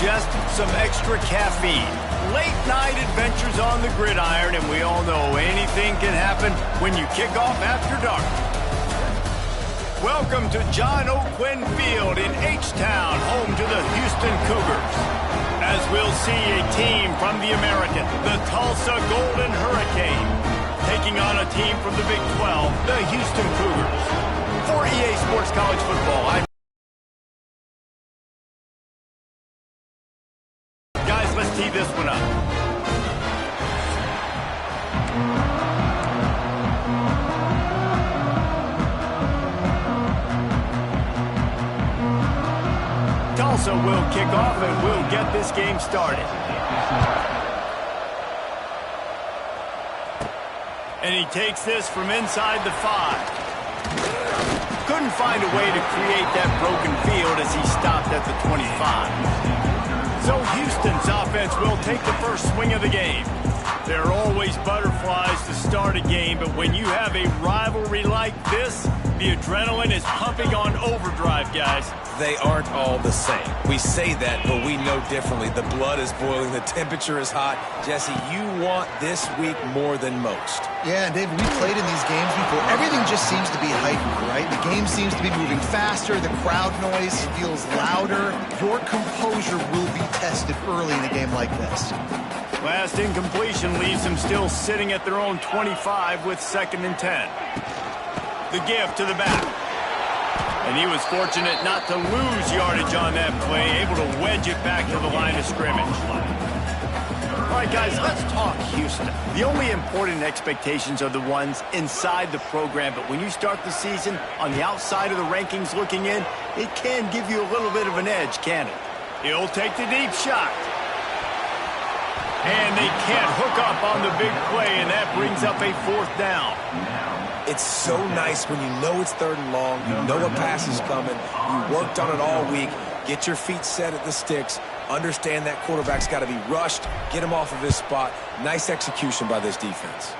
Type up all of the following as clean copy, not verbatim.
just some extra caffeine. Late night adventures on the gridiron, and we all know anything can happen when you kick off after dark. Welcome to John O'Quinn Field in H-Town, home to the Houston Cougars. As we'll see a team from the American, the Tulsa Golden Hurricane, taking on a team from the Big 12, the Houston Cougars. For EA Sports College Football, guys, let's tee this one up. Tulsa will kick off and we'll get this game started. And he takes this from inside the 5. Couldn't find a way to create that broken field as he stopped at the 25. So Houston's offense will take the first swing of the game. There are always butterflies to start a game, but when you have a rivalry like this, the adrenaline is pumping on overdrive, guys. They aren't all the same. We say that, but we know differently. The blood is boiling. The temperature is hot. Jesse, you want this week more than most. Yeah, and David, we played in these games before. Everything just seems to be heightened, right? The game seems to be moving faster. The crowd noise feels louder. Your composure will be tested early in a game like this. Last incompletion leaves them still sitting at their own 25 with 2nd and 10. The give to the back. And he was fortunate not to lose yardage on that play, able to wedge it back to the line of scrimmage. All right, guys, let's talk Houston. The only important expectations are the ones inside the program, but when you start the season on the outside of the rankings looking in, it can give you a little bit of an edge, can it? He'll take the deep shot. And they can't hook up on the big play, and that brings up a 4th down. It's so nice when you know it's 3rd and long, you know a pass is coming, you worked on it all week, get your feet set at the sticks, understand that quarterback's got to be rushed, get him off of his spot. Nice execution by this defense.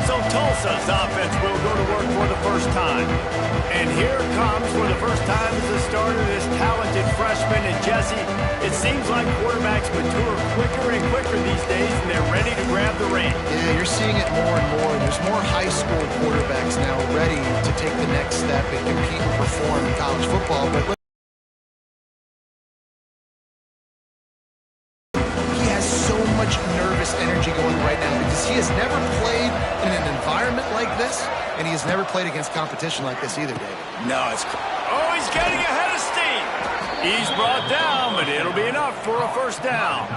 So Tulsa's offense will go to work for the first time. And here comes, for the first time as a starter, this talented freshman. And Jesse, it seems like quarterbacks mature quicker and quicker these days, and they're ready to grab the reins. Yeah, you're seeing it more and more. There's more high school quarterbacks now ready to take the next step and compete and perform in college football. But he has so much nervous energy going right now because he has never played in an environment like this, and he has never played against competition like this either, David. No, it's... Oh, he's getting ahead of steam. He's brought down, but it'll be enough for a 1st down.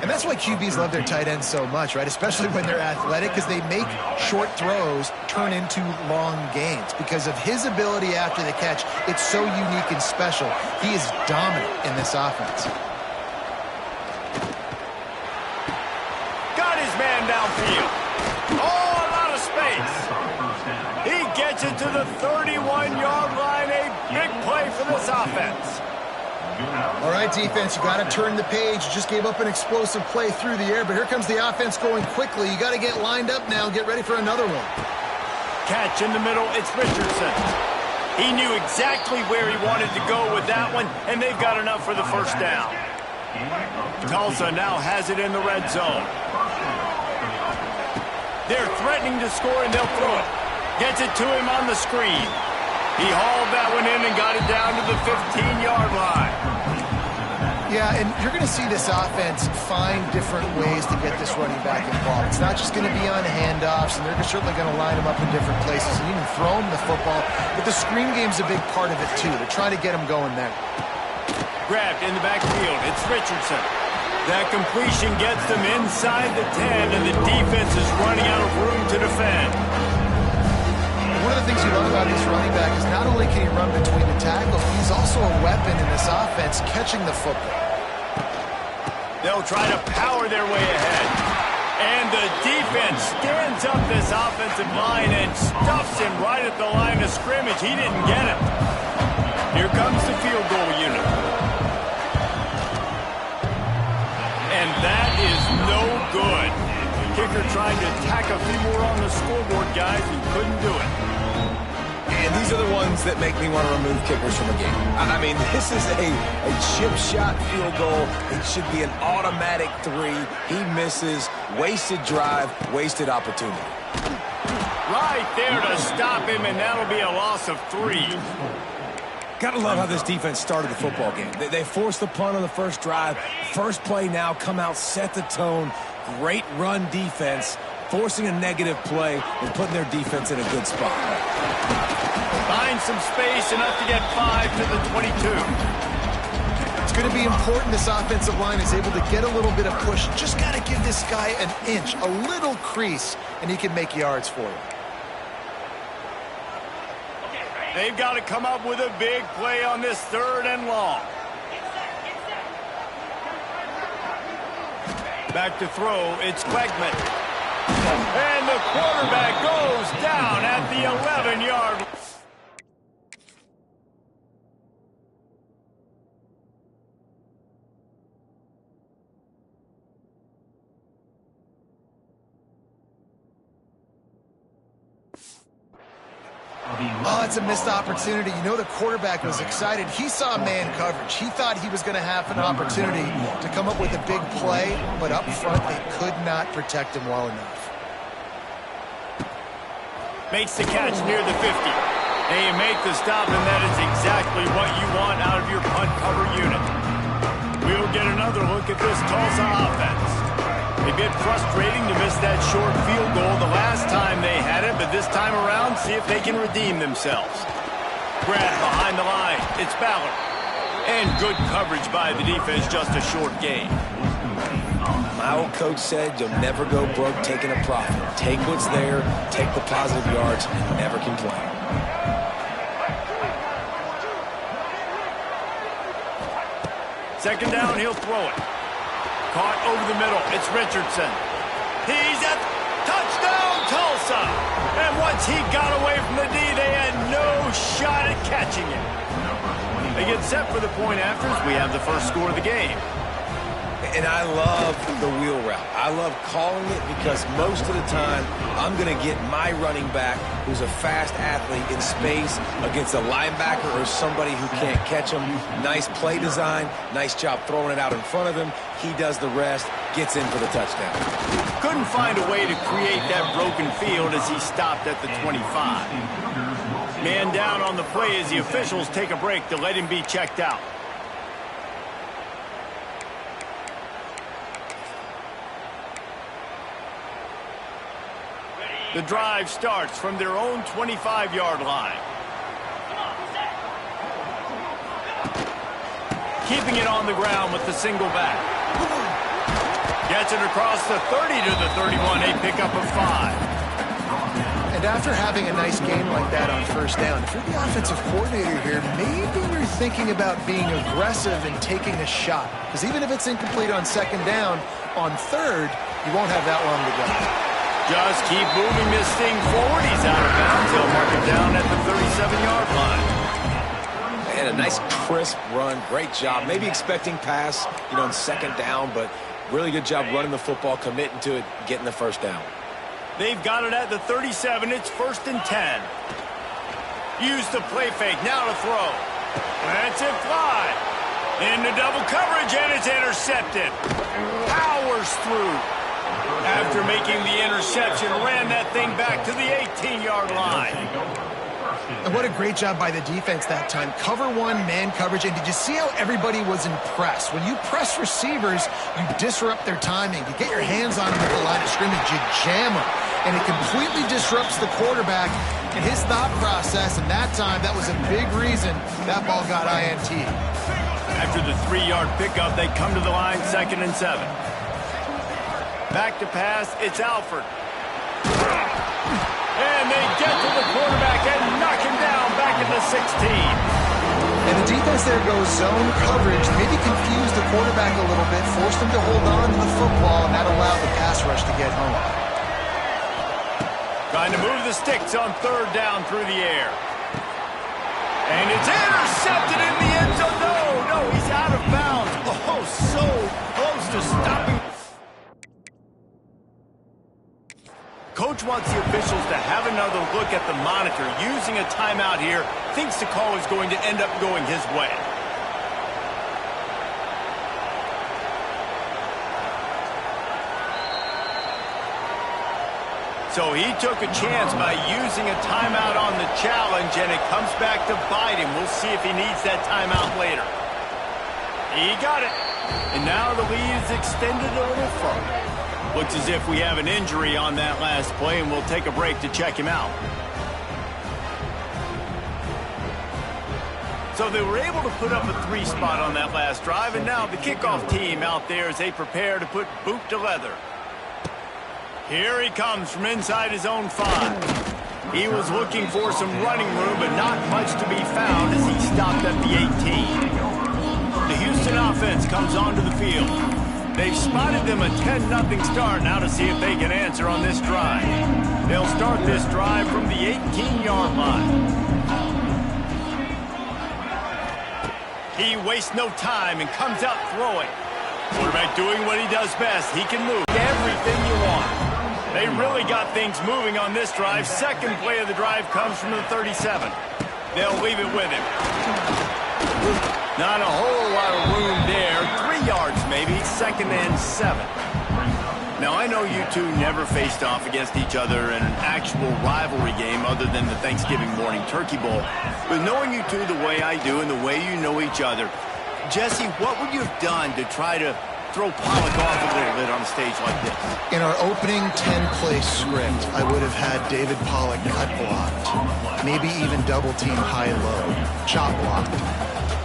And that's why QBs love their tight ends so much, right? Especially when they're athletic, because they make short throws turn into long gains. Because of his ability after the catch, it's so unique and special. He is dominant in this offense. Got his man downfield. Oh, a lot of space. He gets it to the 31-yard line. A big play for this offense. All right, defense, you got to turn the page. You just gave up an explosive play through the air, but here comes the offense going quickly. You got to get lined up now. Get ready for another one. Catch in the middle. It's Richardson. He knew exactly where he wanted to go with that one, and they've got enough for the 1st down. Tulsa now has it in the red zone. They're threatening to score, and they'll throw it. Gets it to him on the screen. He hauled that one in and got it down to the 15-yard line. Yeah, and you're going to see this offense find different ways to get this running back involved. It's not just going to be on handoffs, and they're certainly going to line him up in different places and even throw him the football. But the screen game's a big part of it, too. They're trying to get him going there. Grabbed in the backfield. It's Richardson. That completion gets them inside the 10, and the defense is running out of room to defend. One of the things you love about this running back is not only can he run between the tackles, he's also a weapon in this offense catching the football. They'll try to power their way ahead. And the defense stands up this offensive line and stuffs him right at the line of scrimmage. He didn't get it. Here comes the field goal unit. And that is no good. Kicker trying to tack a few more on the scoreboard, guys, and couldn't do it. And these are the ones that make me want to remove kickers from a game. I mean, this is a chip shot field goal. It should be an automatic 3. He misses. Wasted drive, wasted opportunity. Right there to stop him, and that'll be a loss of 3. Gotta love how this defense started the football game. They forced the punt on the first drive. First play now, come out, set the tone. Great run defense, forcing a negative play and putting their defense in a good spot. Find some space, enough to get 5 to the 22. It's going to be important this offensive line is able to get a little bit of push. Just got to give this guy an inch, a little crease, and he can make yards for you. They've got to come up with a big play on this 3rd and long. Back to throw, it's Quegman. And the quarterback goes down at the 11-yard line. Oh, it's a missed opportunity. You know the quarterback was excited. He saw man coverage. He thought he was going to have an opportunity to come up with a big play, but up front they could not protect him well enough. Makes the catch near the 50. They make the stop, and that is exactly what you want out of your punt cover unit. We'll get another look at this Tulsa offense. A bit frustrating to miss that short field goal the last time they had it, but this time around, see if they can redeem themselves. Grab behind the line. It's Ballard. And good coverage by the defense, just a short gain. My old coach said you'll never go broke taking a profit. Take what's there, take the positive yards, and never complain. Second down, he'll throw it. Caught over the middle. It's Richardson. He's at touchdown, Tulsa. And once he got away from the D, they had no shot at catching it. They get set for the point afters. We have the first score of the game. And I love the wheel route. I love calling it because most of the time I'm going to get my running back who's a fast athlete in space against a linebacker or somebody who can't catch him. Nice play design. Nice job throwing it out in front of him. He does the rest, gets in for the touchdown. Couldn't find a way to create that broken field as he stopped at the 25. Man down on the play as the officials take a break to let him be checked out. The drive starts from their own 25-yard line. Keeping it on the ground with the single back. Gets it across the 30 to the 31, a pickup of 5. And after having a nice game like that on first down, if you're the offensive coordinator here, maybe you're thinking about being aggressive and taking a shot. Because even if it's incomplete on second down, on third, you won't have that long to go. Just keep moving this thing forward. He's out of bounds. He'll mark it down at the 37-yard line. And a nice crisp run. Great job. Maybe expecting pass, in second down, but really good job running the football, committing to it, getting the first down. They've got it at the 37. It's 1st and 10. Use the play fake. Now to throw. Lets it fly. Into double coverage, and it's intercepted. Powers through. After making the interception, ran that thing back to the 18-yard line. And what a great job by the defense that time. Cover one, man coverage. And did you see how everybody was impressed? When you press receivers, you disrupt their timing. You get your hands on them at the line of scrimmage, you jam them. And it completely disrupts the quarterback and his thought process. And that time, that was a big reason that ball got INT. After the 3-yard pickup, they come to the line 2nd and 7. Back to pass, it's Alford. And they get to the quarterback and knock him down back at the 16. And the defense there goes zone coverage, maybe confused the quarterback a little bit, forced him to hold on to the football, and that allowed the pass rush to get home. Trying to move the sticks on 3rd down through the air. And it's intercepted in the end zone. No, he's out of bounds. Oh, so close to stopping. Coach coach wants the officials to have another look at the monitor. Using a timeout here, thinks the call is going to end up going his way. So he took a chance by using a timeout on the challenge, and it comes back to bite him. We'll see if he needs that timeout later. He got it. And now the lead is extended a little further. Looks as if we have an injury on that last play, and we'll take a break to check him out. So they were able to put up a 3 spot on that last drive, and now the kickoff team out there as they prepare to put boot to leather. Here he comes from inside his own 5. He was looking for some running room, but not much to be found as he stopped at the 18. The Houston offense comes onto the field. They've spotted them a 10-0 start now to see if they can answer on this drive. They'll start this drive from the 18-yard line. He wastes no time and comes out throwing. Quarterback doing what he does best. He can move everything you want. They really got things moving on this drive. Second play of the drive comes from the 37. They'll leave it with him. Not a whole lot of room there. 3 yards maybe. 2nd and 7. Now, I know you two never faced off against each other in an actual rivalry game other than the Thanksgiving morning turkey bowl. But knowing you two the way I do and the way you know each other, Jesse, what would you have done to try to throw Pollock off a little bit on a stage like this? In our opening 10-play script, I would have had David Pollock cut blocked, maybe even double-team high-low, chop blocked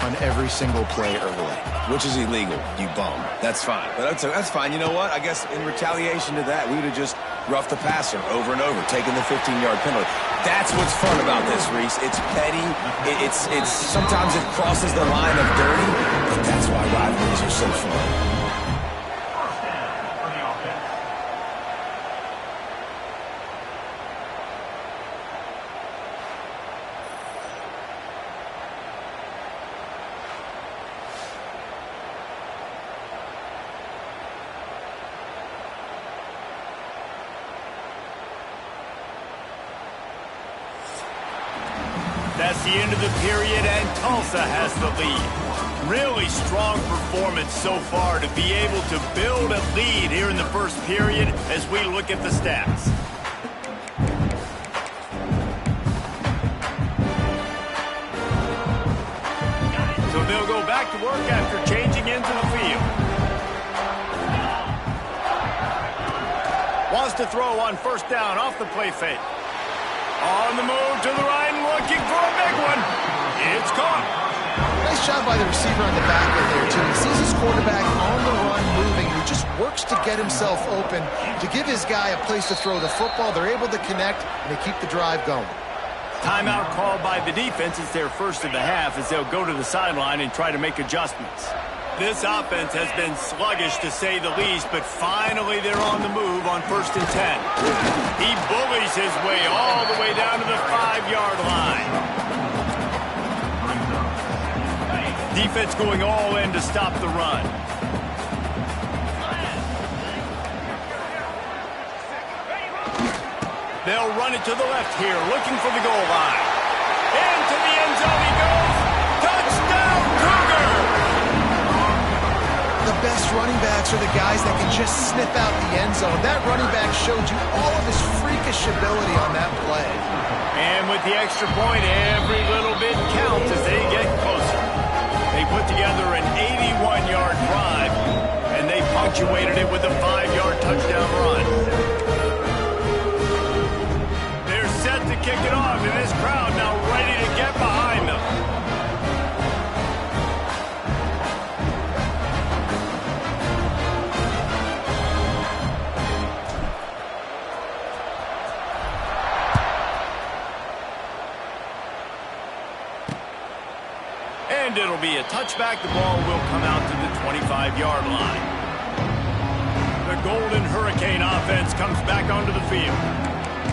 on every single play early. Which is illegal, you bum. That's fine. But that's fine. You know what? I guess in retaliation to that, we would have just roughed the passer over and over, taking the 15-yard penalty. That's what's fun about this, Reese. It's petty. It's sometimes it crosses the line of dirty, but that's why rivalries are so fun. That's the end of the period, and Tulsa has the lead. Really strong performance so far to be able to build a lead here in the first period as we look at the stats. So they'll go back to work after changing into the field. Wants to throw on first down off the play fake. On the move to the right, looking for a big one. It's caught. Nice job by the receiver on the back end there, too. He sees his quarterback on the run moving. He just works to get himself open, to give his guy a place to throw the football. They're able to connect, and they keep the drive going. Timeout called by the defense. It's their first of the half as they'll go to the sideline and try to make adjustments. This offense has been sluggish, to say the least, but finally they're on the move on 1st and 10. He bullies his way all the way down to the 5-yard line. Defense going all in to stop the run. They'll run it to the left here, looking for the goal line. Into the end zone he goes. Touchdown, Cougar! The best running backs are the guys that can just sniff out the end zone. That running back showed you all of his freakish ability on that play. And with the extra point, every little bit counts as they get closer. They put together an 81-yard drive, and they punctuated it with a 5-yard touchdown run. They're set to kick it off, and this crowd now ready to get behind them. And it'll be a touchback. The ball will come out to the 25-yard line. The Golden Hurricane offense comes back onto the field.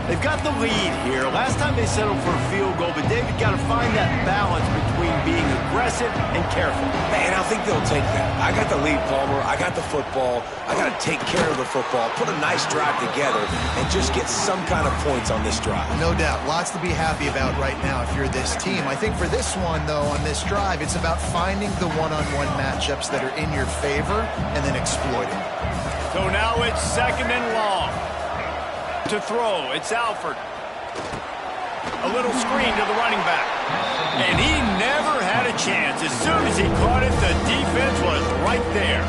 They've got the lead here. Last time they settled for a field goal, but David got to find that balance between between being aggressive and careful. Man, I think they'll take that. I got the lead, Palmer. I got the football. I got to take care of the football, put a nice drive together, and just get some kind of points on this drive. No doubt. Lots to be happy about right now if you're this team. I think for this one, though, on this drive, it's about finding the one-on-one matchups that are in your favor and then exploiting. So now it's 2nd and long. To throw, it's Alford. A little screen to the running back. And he never had a chance. As soon as he caught it, the defense was right there.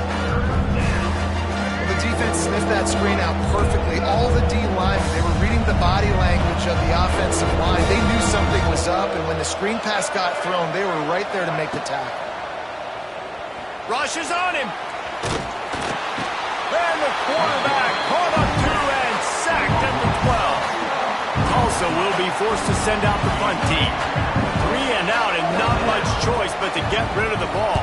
Well, the defense sniffed that screen out perfectly. All the D-linemen, they were reading the body language of the offensive line. They knew something was up, and when the screen pass got thrown, they were right there to make the tackle. Rush is on him. And the quarterback caught up to and sacked at the 12. Tulsa will be forced to send out the punt team. 3 and out and not much choice but to get rid of the ball.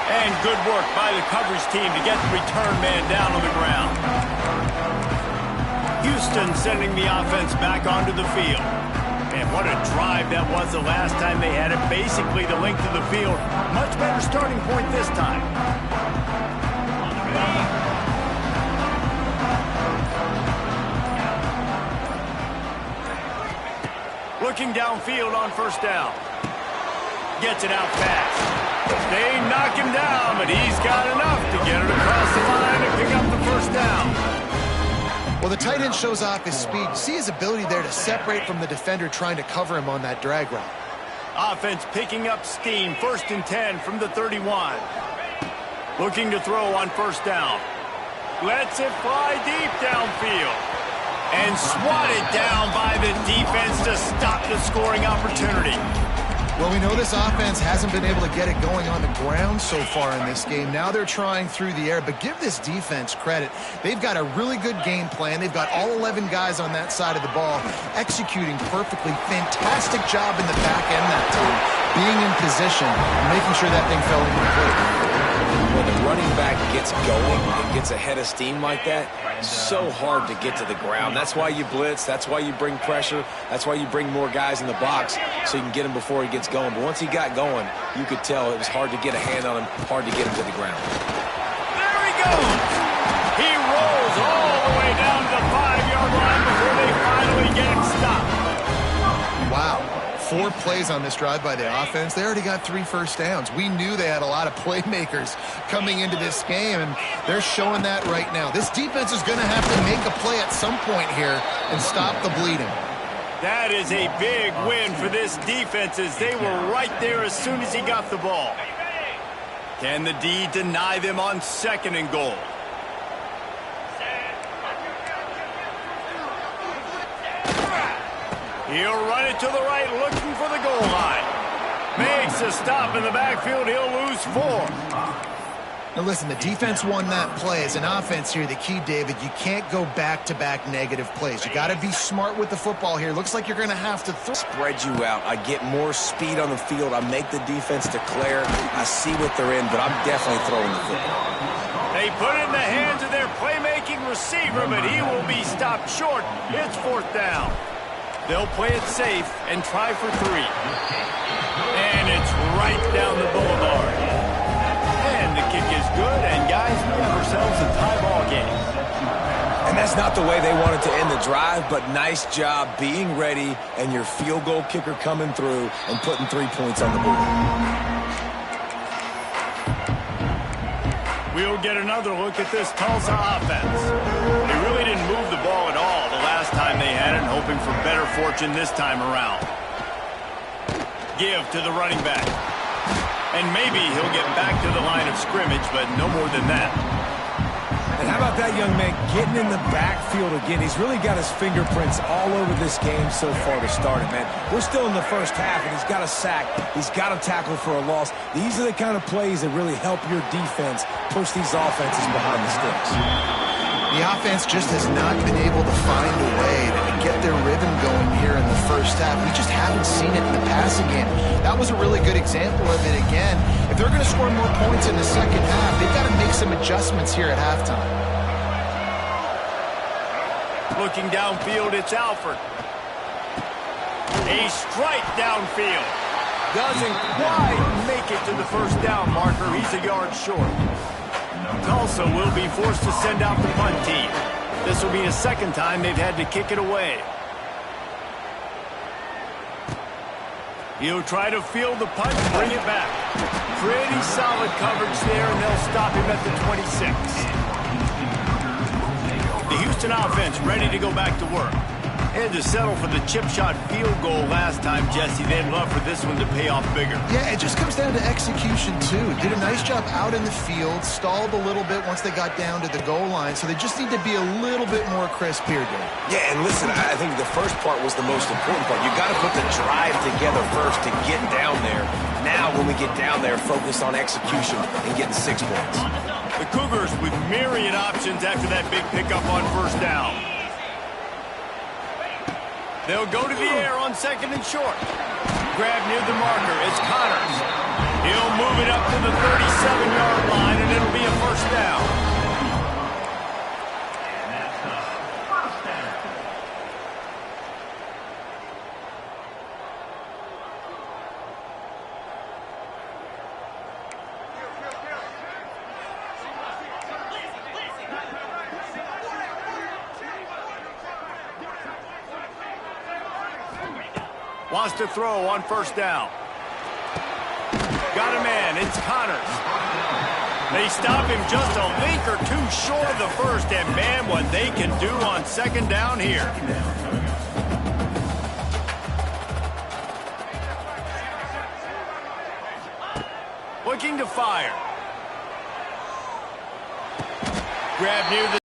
And good work by the coverage team to get the return man down on the ground. Houston sending the offense back onto the field. Man, what a drive that was the last time they had it. Basically the length of the field. Much better starting point this time. Looking downfield on 1st down. Gets it out fast. They knock him down, but he's got enough to get it across the line and pick up the 1st down. Well, the tight end shows off his speed. You see his ability there to separate from the defender trying to cover him on that drag route. Offense picking up steam. 1st and 10 from the 31. Looking to throw on 1st down. Lets it fly deep downfield. And swatted down by the defense to stop the scoring opportunity. Well, we know this offense hasn't been able to get it going on the ground so far in this game. Now they're trying through the air, but give this defense credit. They've got a really good game plan. They've got all 11 guys on that side of the ball executing perfectly. Fantastic job in the back end that time, being in position and making sure that thing fell incomplete. When the running back gets going and gets ahead of steam like that, so hard to get to the ground. That's why you blitz. That's why you bring pressure. That's why you bring more guys in the box so you can get him before he gets going. But once he got going, you could tell it was hard to get a hand on him, hard to get him to the ground. There he goes. He rolls all the way down to the 5-yard line before they finally get him stopped. Wow. 4 plays on this drive by the offense. They already got 3 first downs. We knew they had a lot of playmakers coming into this game, and they're showing that right now. This defense is going to have to make a play at some point here and stop the bleeding. That is a big win for this defense as they were right there as soon as he got the ball. Can the D deny them on 2nd and goal? He'll run it to the right, looking for the goal line. Makes a stop in the backfield. He'll lose 4. Now listen, the defense won that play. As an offense here, the key, David, you can't go back-to-back negative plays. You got to be smart with the football here. Looks like you're going to have to spread you out. I get more speed on the field. I make the defense declare. I see what they're in, but I'm definitely throwing the football. They put it in the hands of their playmaking receiver, but he will be stopped short. It's 4th down. They'll play it safe and try for 3. And it's right down the boulevard. And the kick is good, and guys, we have ourselves a tie ball game. And that's not the way they wanted to end the drive, but nice job being ready and your field goal kicker coming through and putting 3 points on the board. We'll get another look at this Tulsa offense. They really didn't move the ball at all the last time they had it, hoping for better fortune this time around. Give to the running back. And maybe he'll get back to the line of scrimmage, but no more than that. And how about that young man getting in the backfield again? He's really got his fingerprints all over this game so far to start it, man. We're still in the first half, and he's got a sack. He's got a tackle for a loss. These are the kind of plays that really help your defense push these offenses behind the sticks. The offense just has not been able to find a way to get their rhythm going here in the first half. We just haven't seen it in the passing game. That was a really good example of it again. If they're going to score more points in the second half, they've got to make some adjustments here at halftime. Looking downfield, it's Alford. A strike downfield. Doesn't quite make it to the first down marker. He's a yard short. Tulsa will be forced to send out the punt team. This will be the second time they've had to kick it away. He'll try to field the punt and bring it back. Pretty solid coverage there, and they'll stop him at the 26. The Houston offense ready to go back to work. They had to settle for the chip shot field goal last time, Jesse. They'd love for this one to pay off bigger. Yeah, it just comes down to execution, too. Did a nice job out in the field, stalled a little bit once they got down to the goal line, so they just need to be a little bit more crisp here, Dave. Yeah, and listen, I think the first part was the most important part. You got to put the drive together first to get down there. Now, when we get down there, focus on execution and getting 6 points. The Cougars with myriad options after that big pickup on first down. They'll go to the air on second and short. Grab near the marker. It's Connors. He'll move it up to the 37-yard line, and it'll be a first down. Wants to throw on first down. Got a man. It's Connors. They stop him just a link or two short of the first, and man, what they can do on second down here. Looking to fire. Grab near the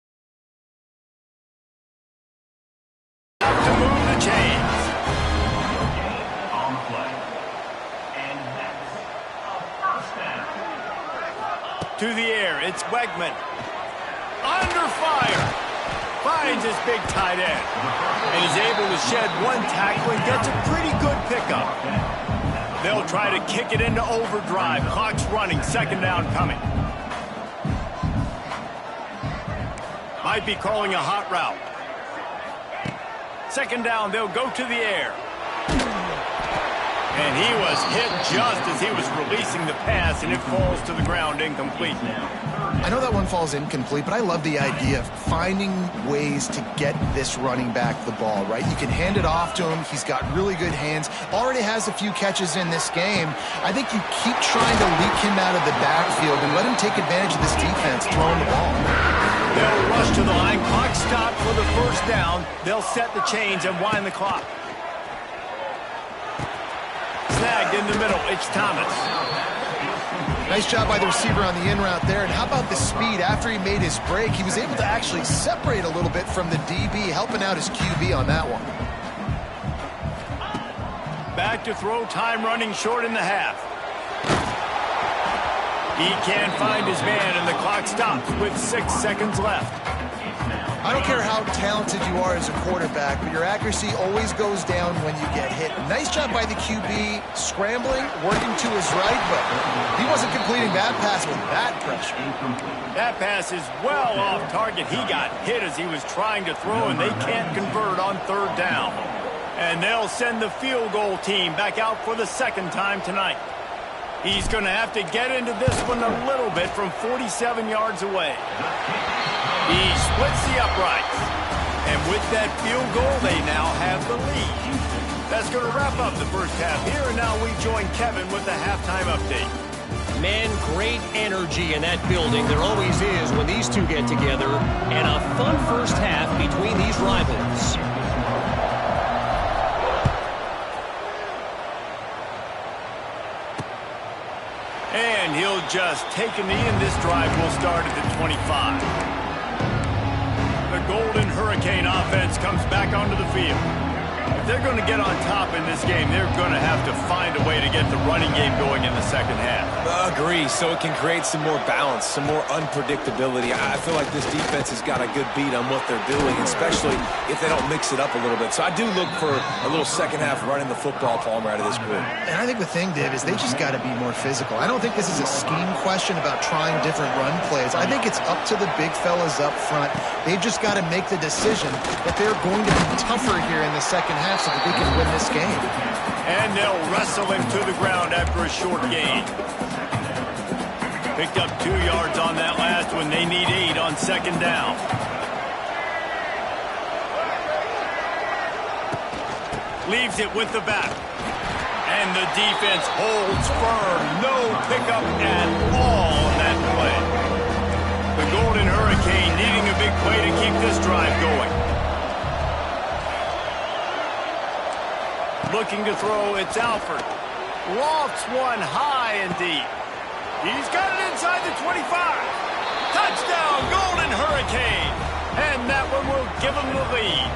to move the chains. To the air, it's Wegman. Under fire. Finds his big tight end. And is able to shed one tackle and gets a pretty good pickup. They'll try to kick it into overdrive. Clock's running, second down coming. Might be calling a hot route. Second down, they'll go to the air. And he was hit just as he was releasing the pass, and it falls to the ground incomplete. I know that one falls incomplete, but I love the idea of finding ways to get this running back the ball, right? You can hand it off to him. He's got really good hands. Already has a few catches in this game. I think you keep trying to leak him out of the backfield and let him take advantage of this defense throwing the ball. They'll rush to the line. Clock stop for the first down. They'll set the chains and wind the clock. Snagged in the middle, it's Thomas. Nice job by the receiver on the in route there. And how about the speed? After he made his break, he was able to actually separate a little bit from the DB, helping out his QB on that one. Back to throw, time running short in the half. He can't find his man, and the clock stops with 6 seconds left. I don't care how talented you are as a quarterback, but your accuracy always goes down when you get hit. Nice job by the QB, scrambling, working to his right, but he wasn't completing that pass with that pressure. That pass is well off target. He got hit as he was trying to throw, and they can't convert on third down. And they'll send the field goal team back out for the second time tonight. He's going to have to get into this one a little bit from 47 yards away. He splits the uprights. And with that field goal, they now have the lead. That's going to wrap up the first half here, and now we join Kevin with the halftime update. Man, great energy in that building. There always is when these two get together. And a fun first half between these rivals. And he'll just take a knee, and this drive will start at the 25. The Golden Hurricane offense comes back onto the field. If they're going to get on top in this game, they're going to have to find a way to get the running game going in the second half. Agree, so it can create some more balance, some more unpredictability. I feel like this defense has got a good beat on what they're doing, especially if they don't mix it up a little bit. So I do look for a little second half running the football, Palmer, out of this group. And I think the thing, Dave, is they just got to be more physical. I don't think this is a scheme question about trying different run plays. I think it's up to the big fellas up front. They've just got to make the decision that they're going to be tougher here in the second half so that they can win this game. And they'll wrestle him to the ground after a short gain. Picked up 2 yards on that last one. They need 8 on second down. Leaves it with the back. And the defense holds firm. No pickup at all on that play. The Golden Hurricane needing a big play to keep this drive going. Looking to throw, it's Alford. Lofts one high and deep. He's got it inside the 25. Touchdown, Golden Hurricane. And that one will give him the lead.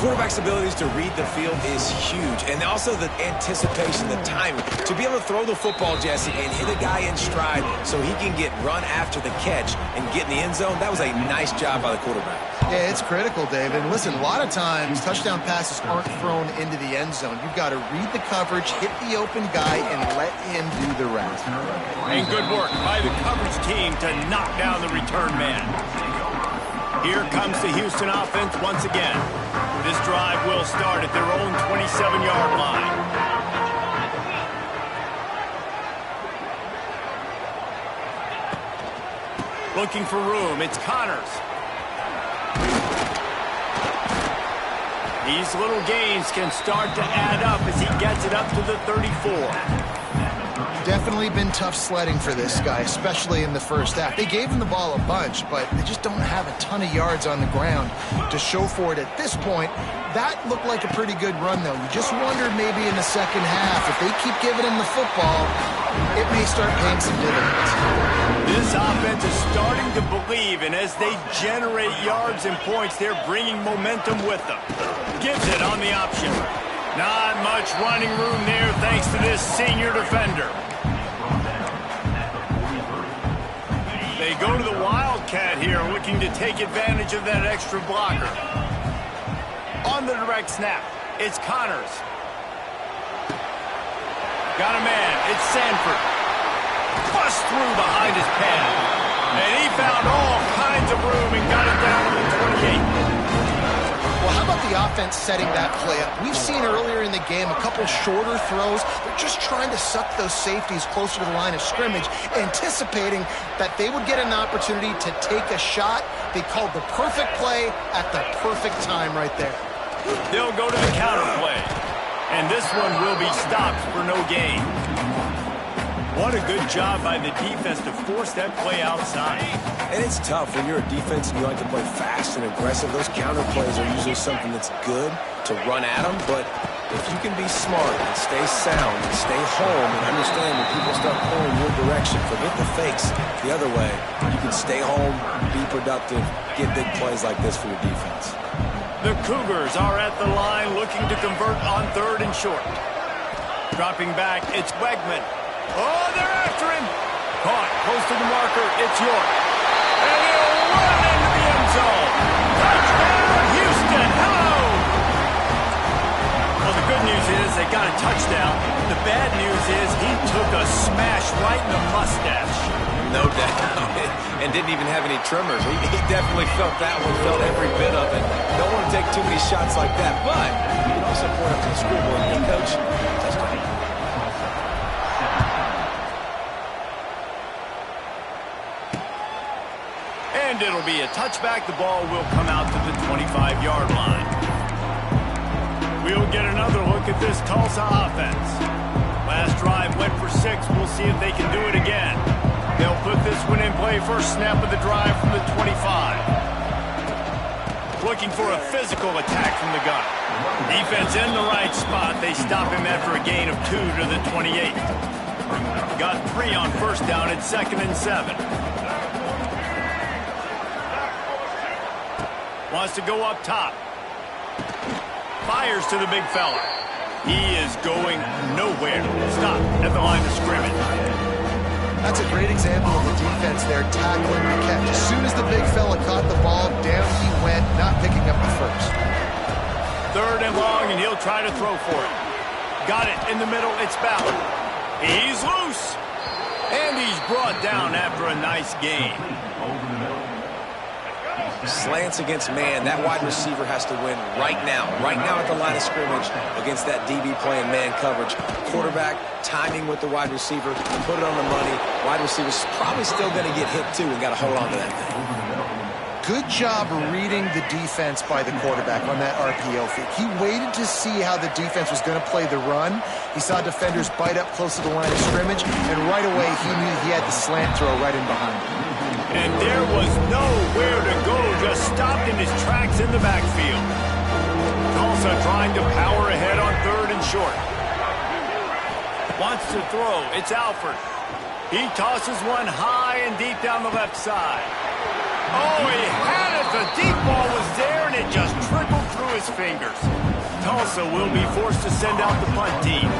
Quarterback's abilities to read the field is huge, and also the anticipation, the timing. To be able to throw the football, Jesse, and hit a guy in stride so he can get run after the catch and get in the end zone, that was a nice job by the quarterback. Yeah, it's critical, David. And listen, a lot of times touchdown passes aren't thrown into the end zone. You've got to read the coverage, hit the open guy, and let him do the rest. And good work by the coverage team to knock down the return man. Here comes the Houston offense once again. This drive will start at their own 27-yard line. Looking for room, it's Connors. These little gains can start to add up as he gets it up to the 34. Definitely been tough sledding for this guy, especially in the first half. They gave him the ball a bunch, but they just don't have a ton of yards on the ground to show for it at this point. That looked like a pretty good run, though. You just wondered maybe in the second half, if they keep giving him the football, it may start paying some dividends. This offense is starting to believe, and as they generate yards and points, they're bringing momentum with them. Gives it on the option. Not much running room there thanks to this senior defender. They go to the Wildcat here, looking to take advantage of that extra blocker. On the direct snap, it's Connors. Got a man, it's Sanford. Bust through behind his pad. And he found all kinds of room and got it down to the 28. Well, how about the offense setting that play up? We've seen earlier in the game a couple shorter throws. They're just trying to suck those safeties closer to the line of scrimmage, anticipating that they would get an opportunity to take a shot. They called the perfect play at the perfect time right there. They'll go to the counter play. And this one will be stopped for no gain. What a good job by the defense to force that play outside. And it's tough when you're a defense and you like to play fast and aggressive. Those counter plays are usually something that's good to run at them. But if you can be smart and stay sound and stay home and understand when people start pulling your direction, forget the fakes the other way, you can stay home, be productive, get big plays like this for your defense. The Cougars are at the line looking to convert on 3rd and short. Dropping back, it's Wegman. Oh, they're after him. Caught close to the marker. It's York. And he'll run into the end zone. Touchdown, Houston. Hello. Well, the good news is they got a touchdown. The bad news is he took a smash right in the mustache. No doubt. And didn't even have any trimmers. He definitely felt that one, felt every bit of it. Don't want to take too many shots like that. But you can also point up to the scoreboard and go, Coach, touchdown. And it'll be a touchback. The ball will come out to the 25-yard line. We'll get another look at this Tulsa offense. Last drive went for 6. We'll see if they can do it again. They'll put this one in play. First snap of the drive from the 25. Looking for a physical attack from the gun. Defense in the right spot. They stop him after a gain of 2 to the 28. Got 3 on first down at 2nd and 7. Wants to go up top. Fires to the big fella. He is going nowhere. Stop at the line of scrimmage. That's a great example of the defense there tackling the catch. As soon as the big fella caught the ball, down he went, not picking up the first. 3rd and long, and he'll try to throw for it. Got it in the middle. It's Ballard. He's loose. And he's brought down after a nice gain. Slants against man. That wide receiver has to win right now. Right now at the line of scrimmage against that DB playing man coverage. Quarterback, timing with the wide receiver, put it on the money. Wide receiver's probably still going to get hit too and got to hold on to that thing. Good job reading the defense by the quarterback on that RPO feed. He waited to see how the defense was going to play the run. He saw defenders bite up close to the line of scrimmage, and right away he knew he had the slant throw right in behind him. And there was nowhere to go, just stopped in his tracks in the backfield. Tulsa trying to power ahead on 3rd and short. Wants to throw. It's Alford. He tosses one high and deep down the left side. Oh, he had it. The deep ball was there, and it just trickled through his fingers. Tulsa will be forced to send out the punt team.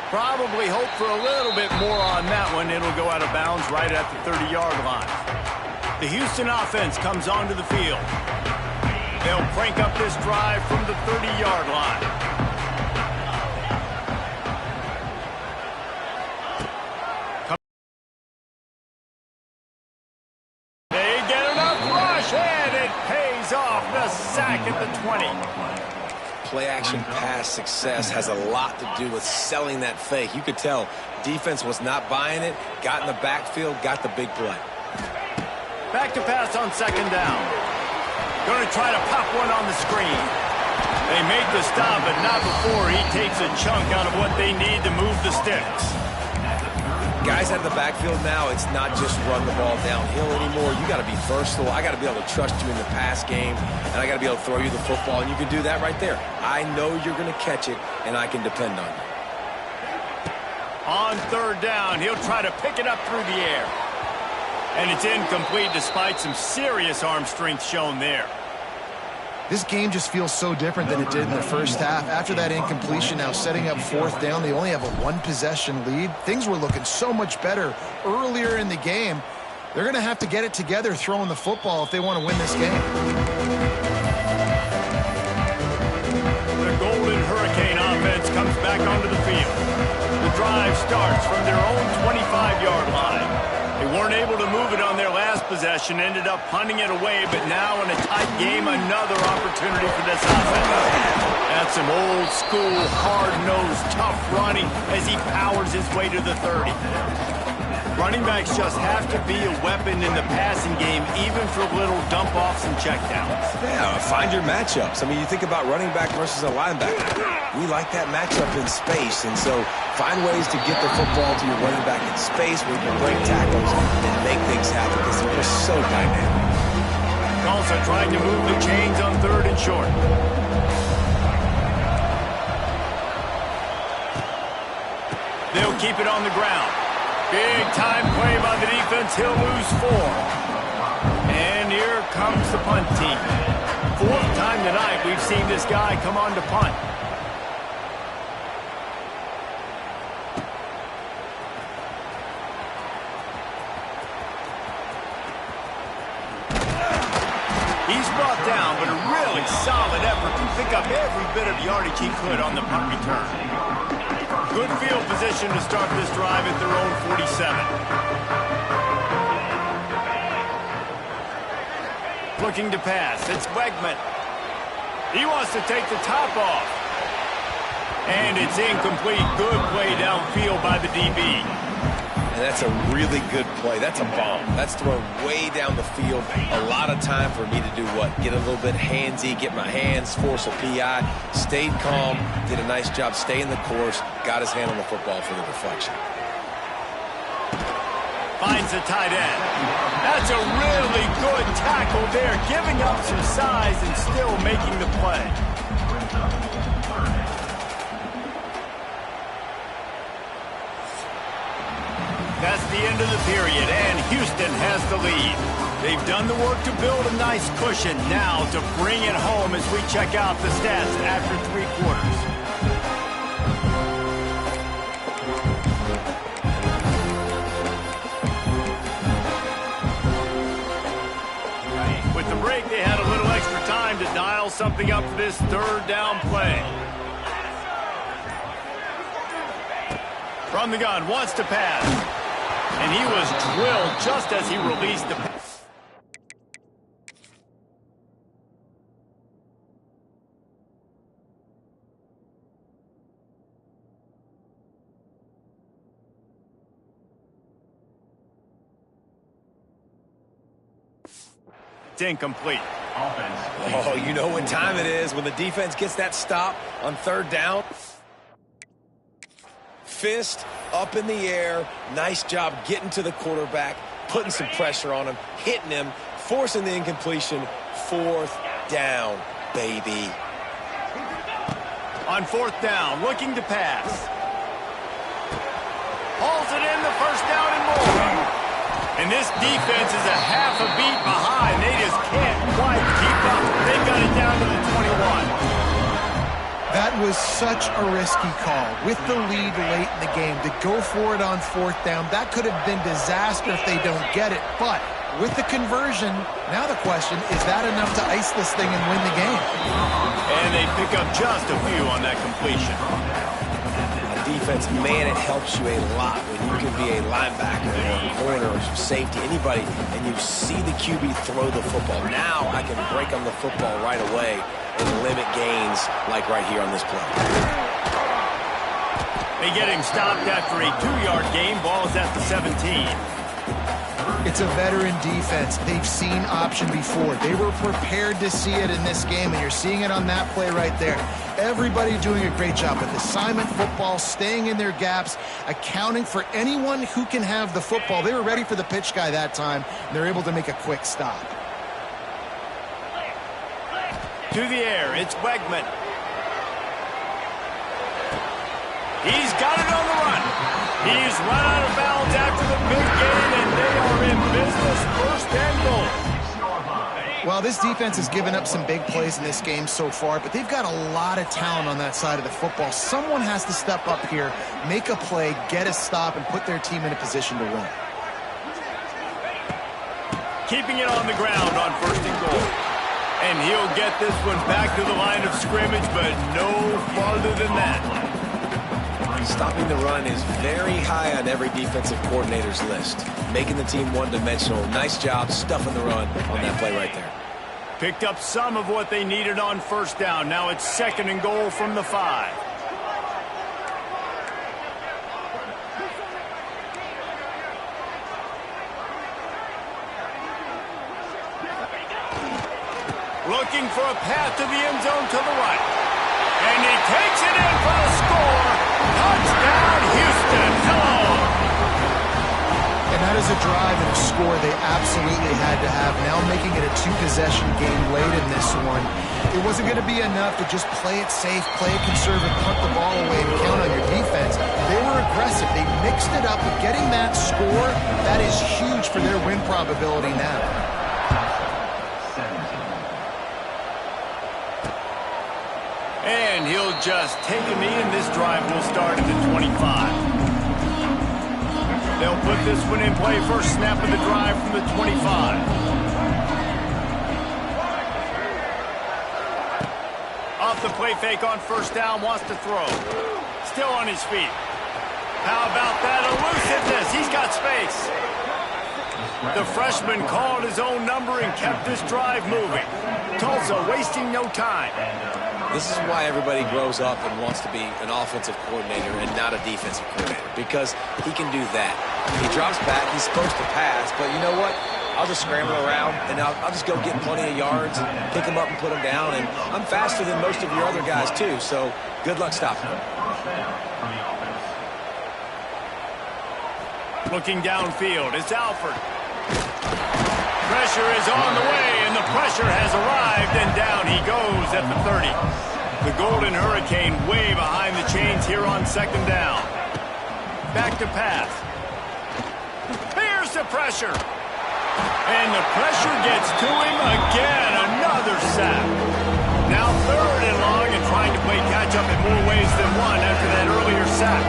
Probably hope for a little bit more on that one. It'll go out of bounds right at the 30-yard line. The Houston offense comes onto the field. They'll crank up this drive from the 30-yard line. They get enough rush, and it pays off. The sack at the 20. Play-action pass success has a lot to do with selling that fake. You could tell defense was not buying it, got in the backfield, got the big play. Back to pass on 2nd down. Going to try to pop one on the screen. They make the stop, but not before he takes a chunk out of what they need to move the sticks. Guys out of the backfield now, it's not just run the ball downhill anymore. You got to be versatile. I got to be able to trust you in the pass game, and I got to be able to throw you the football, and you can do that right there. I know you're going to catch it, and I can depend on you. On 3rd down, he'll try to pick it up through the air. And it's incomplete despite some serious arm strength shown there. This game just feels so different than it did in the first half. After that incompletion, now setting up 4th down, they only have a 1-possession lead. Things were looking so much better earlier in the game. They're going to have to get it together throwing the football if they want to win this game. The Golden Hurricane offense comes back onto the field. The drive starts from their own 25-yard line. They weren't able to move it on their last possession, ended up punting it away, but now in a tight game, another opportunity for this offense. That's some old-school, hard-nosed, tough running as he powers his way to the 30. Running backs just have to be a weapon in the passing game, even for little dump-offs and checkdowns. Yeah, find your matchups. I mean, you think about running back versus a linebacker. We like that matchup in space, and so find ways to get the football to your running back in space where you can break tackles and make things happen because they're just so dynamic. Also trying to move the chains on 3rd and short. They'll keep it on the ground. Big time play by the defense. He'll lose 4. And here comes the punt team. 4th time tonight we've seen this guy come on to punt. He's brought down, but a really solid effort to pick up every bit of yardage he could on the punt return. Good field position to start this drive at their own 47. Looking to pass. It's Wegman. He wants to take the top off. And it's incomplete. Good play downfield by the DB. And that's a really good play. That's a bomb. That's thrown way down the field. A lot of time for me to do what? Get a little bit handsy, get my hands, force a PI. Stayed calm, did a nice job staying the course, got his hand on the football for the deflection. Finds the tight end. That's a really good tackle there, giving up some size and still making the play. past the end of the period, and Houston has the lead. They've done the work to build a nice cushion. Now to bring it home as we check out the stats after 3 quarters. With the break, they had a little extra time to dial something up for this 3rd down play. From the gun, wants to pass. And he was drilled just as he released the pass. It's incomplete. Oh, you know what time it is when the defense gets that stop on 3rd down. Fist up in the air. Nice job getting to the quarterback, putting some pressure on him, hitting him, forcing the incompletion. 4th down, baby. On 4th down, looking to pass. Hauls it in, the 1st down and more. And this defense is a half a beat behind. They just can't quite keep up. They got it down to the 21. That was such a risky call. With the lead late in the game, to go for it on 4th down, that could have been disaster if they don't get it. But with the conversion, now the question, is that enough to ice this thing and win the game? And they pick up just a few on that completion. Defense, man, it helps you a lot when you can be a linebacker or a corner or safety, anybody, and you see the QB throw the football. Now I can break on the football right away and limit gains like right here on this play. They get him stopped after a 2-yard gain. Ball's at the 17. It's a veteran defense. They've seen option before. They were prepared to see it in this game, and you're seeing it on that play right there. Everybody doing a great job with assignment football, staying in their gaps, accounting for anyone who can have the football. They were ready for the pitch guy that time, and they're able to make a quick stop. To the air, it's Wegman. He's got it on the run. He's run out of bounds after the big gain, and they are in business, 1st and goal. Well, this defense has given up some big plays in this game so far, but they've got a lot of talent on that side of the football. Someone has to step up here, make a play, get a stop, and put their team in a position to win. Keeping it on the ground on 1st and goal. And he'll get this one back to the line of scrimmage, but no farther than that. Stopping the run is very high on every defensive coordinator's list. Making the team one-dimensional. Nice job stuffing the run on that play right there. Picked up some of what they needed on 1st down. Now it's 2nd and goal from the 5. Looking for a path to the end zone to the right. And he takes it in for the score. Touchdown, Houston. Hello. And that is a drive and a score they absolutely had to have. Now making it a 2-possession game late in this one. It wasn't going to be enough to just play it safe, play it conservative, punt the ball away, and count on your defense. They were aggressive. They mixed it up with getting that score. That is huge for their win probability now. And he'll just take a knee, and this drive will start at the 25. They'll put this one in play. First snap of the drive from the 25. Off the play fake on 1st down, wants to throw. Still on his feet. How about that elusiveness? He's got space. The freshman called his own number and kept this drive moving. Tulsa wasting no time. This is why everybody grows up and wants to be an offensive coordinator and not a defensive coordinator, because he can do that. He drops back, he's supposed to pass, but you know what? I'll just scramble around, and I'll just go get plenty of yards and pick him up and put him down, and I'm faster than most of your other guys, too, so good luck stopping him. Looking downfield, it's Alford. Pressure is on the way, and the pressure has arrived, and down he goes at the 30. The Golden Hurricane way behind the chains here on 2nd down. Back to pass. Here's the pressure. And the pressure gets to him again. Another sack. Now 3rd and long and trying to play catch-up in more ways than one after that earlier sack.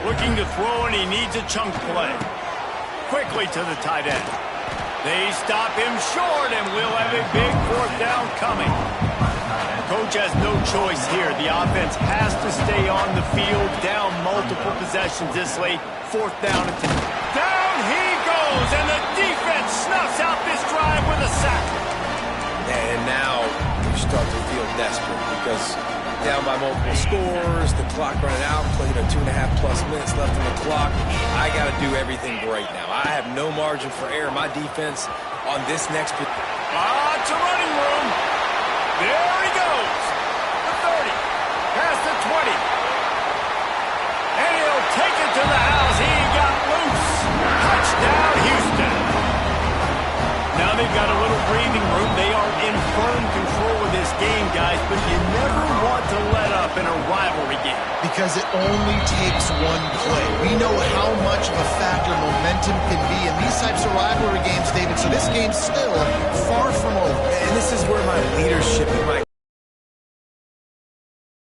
Looking to throw, and he needs a chunk play. Quickly to the tight end. They stop him short, and we'll have a big 4th down coming. Coach has no choice here. The offense has to stay on the field, down multiple possessions this late. 4th down and 10. Down he goes, and the defense snuffs out this drive with a sack. And now you start to feel desperate because down by multiple scores, the clock running out, 2.5+ minutes left on the clock. I got to do everything great now. I have no margin for error. My defense on this next... It's a running room. There he goes. The 30, past the 20. And he'll take it to the house. He got loose. Touchdown, Houston. Now they've got a little breathing room. They are in firm control of this game, guys, but you never want to let up in a rivalry game. Because it only takes one play. We know how much of a factor momentum can be in these types of rivalry games, David, so this game's still far from over. And this is where my leadership and my...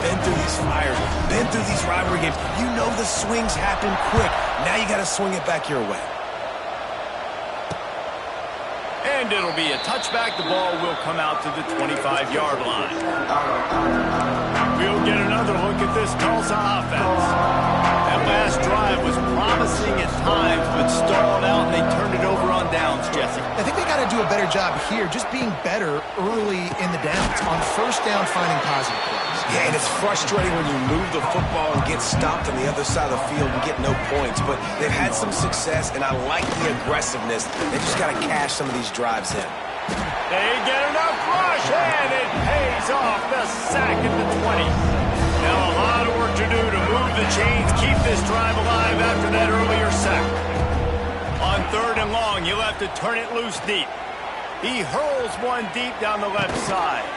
Been through these fires, been through these rivalry games. You know the swings happen quick. Now you got to swing it back your way. And it'll be a touchback. The ball will come out to the 25-yard line. We'll get another look at this Tulsa offense. That last drive was promising at times, but stalled out, and they turned it over on downs, Jesse. I think they got to do a better job here, just being better early in the downs. On 1st down, finding positive plays. Yeah, and it's frustrating when you move the football and get stopped on the other side of the field and get no points. But they've had some success, and I like the aggressiveness. They just got to cash some of these drives in. They get enough rush, and it pays off. The sack at the 20. Now a lot of work to do to move the chains, keep this drive alive after that earlier sack. On 3rd and long, he'll have to turn it loose deep. He hurls one deep down the left side.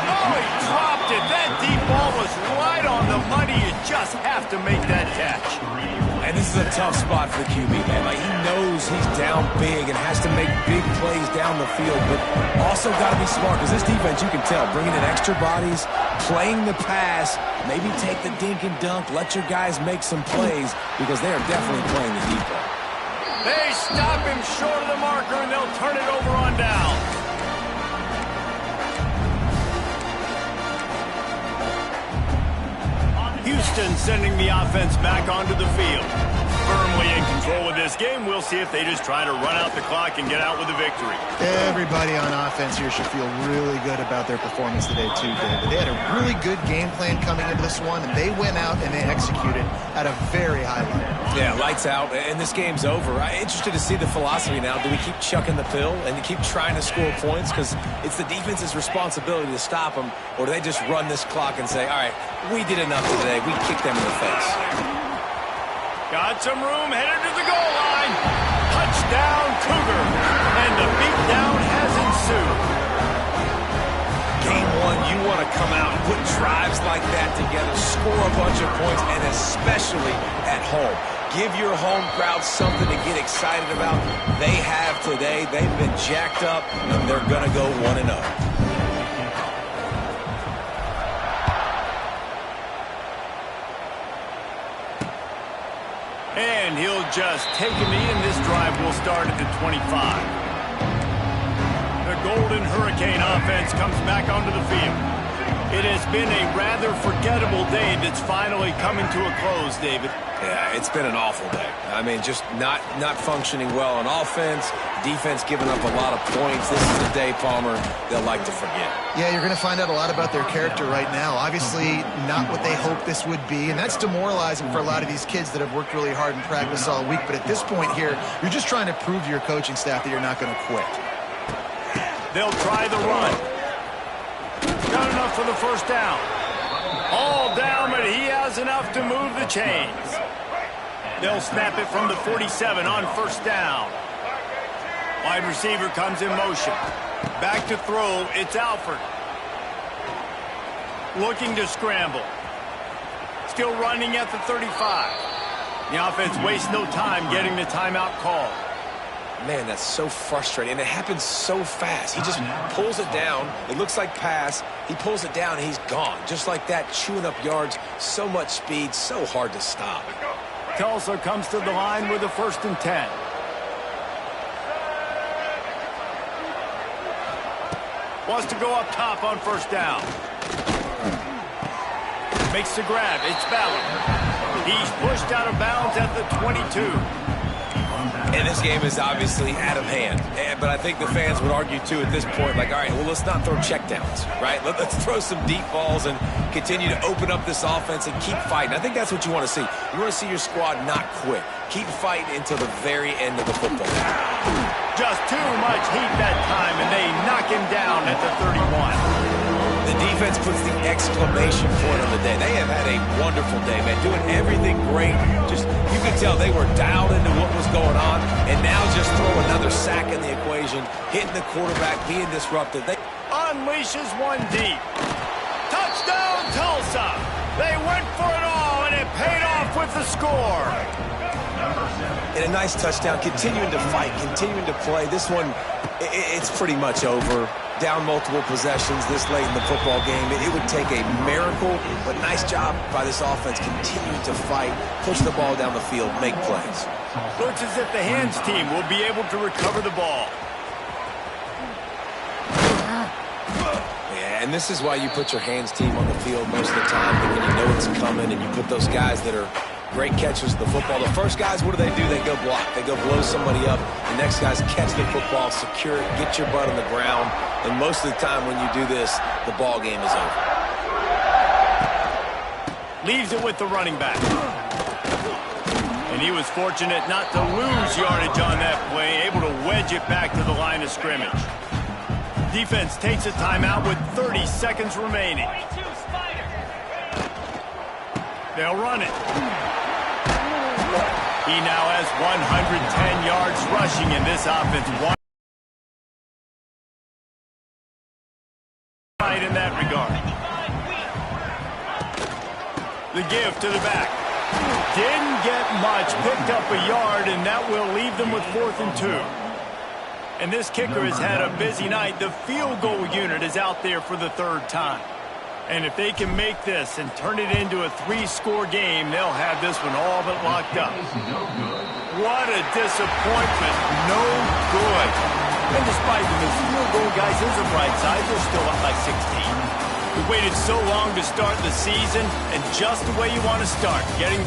Oh, he dropped it. That deep ball was right on the money. You just have to make that catch. And this is a tough spot for the QB, man. Like, he knows he's down big and has to make big plays down the field, but also got to be smart because this defense, you can tell, bringing in extra bodies, playing the pass, maybe take the dink and dunk, let your guys make some plays because they are definitely playing the deep ball. They stop him short of the marker, and they'll turn it over on down. Houston sending the offense back onto the field. Firmly in control of this game. We'll see if they just try to run out the clock and get out with a victory. Everybody on offense here should feel really good about their performance today, too, David. They had a really good game plan coming into this one, and they went out and they executed at a very high level. Yeah, lights out, and this game's over. I'm interested to see the philosophy now. Do we keep chucking the pill and keep trying to score points? Because it's the defense's responsibility to stop them, or do they just run this clock and say, all right, we did enough today. We kicked them in the face. Got some room, headed to the goal line. Touchdown, Cougar. And the beatdown has ensued. Game one, you want to come out and put drives like that together, score a bunch of points, and especially at home. Give your home crowd something to get excited about. They have today. They've been jacked up, and they're going to go 1-0. And he'll just take a knee, and this drive will start at the 25. The Golden Hurricane offense comes back onto the field. It has been a rather forgettable day that's finally coming to a close, David. Yeah, it's been an awful day. I mean, just not functioning well on offense, defense giving up a lot of points. This is a day, Palmer, they'll like to forget. Yeah, you're going to find out a lot about their character right now. Obviously, not what they hoped this would be, and that's demoralizing for a lot of these kids that have worked really hard in practice all week. But at this point here, you're just trying to prove to your coaching staff that you're not going to quit. They'll try the run. Got enough for the first down. All down, but he has enough to move the chains. They'll snap it from the 47 on first down. Wide receiver comes in motion. Back to throw, it's Alford. Looking to scramble. Still running at the 35. The offense wastes no time getting the timeout call. Man, that's so frustrating, and it happens so fast. He just pulls it down. It looks like pass. He pulls it down, and he's gone. Just like that, chewing up yards. So much speed, so hard to stop. Tulsa comes to the line with a 1st and 10. Wants to go up top on 1st down. Makes the grab. It's Ballard. He's pushed out of bounds at the 22. And this game is obviously out of hand. But I think the fans would argue, too, at this point, like, all right, well, let's not throw checkdowns, right? Let's throw some deep balls and continue to open up this offense and keep fighting. I think that's what you want to see. You want to see your squad not quit. Keep fighting until the very end of the football game. Just too much heat that time, and they knock him down at the 31. The defense puts the exclamation point on the day. They have had a wonderful day, man, doing everything great. Just, you could tell they were dialed into what was going on, and now just throw another sack in the equation, hitting the quarterback, being disruptive. They unleashes one deep. Touchdown, Tulsa! They went for it all, and it paid off with the score. And a nice touchdown, continuing to fight, continuing to play. This one, it's pretty much over. Down multiple possessions this late in the football game. It would take a miracle, but nice job by this offense continuing to fight, push the ball down the field, make plays. Looks as if the hands team will be able to recover the ball. Yeah, and this is why you put your hands team on the field most of the time, when you know it's coming, and you put those guys that are great catchers of the football. The first guys, what do? They go block. They go blow somebody up. The next guys catch the football, secure it, get your butt on the ground. And most of the time when you do this, the ball game is over. Leaves it with the running back. And he was fortunate not to lose yardage on that play, able to wedge it back to the line of scrimmage. Defense takes a timeout with 30 seconds remaining. They'll run it. He now has 110 yards rushing in this offense. Right in that regard. The give to the back. Didn't get much. Picked up a yard, and that will leave them with 4th and 2. And this kicker has had a busy night. The field goal unit is out there for the 3rd time. And if they can make this and turn it into a 3-score game, they'll have this one all but locked up. What a disappointment. No good. And despite the missed field goal, guys, is a bright side. They're still up by 16. We waited so long to start the season, and just the way you want to start, getting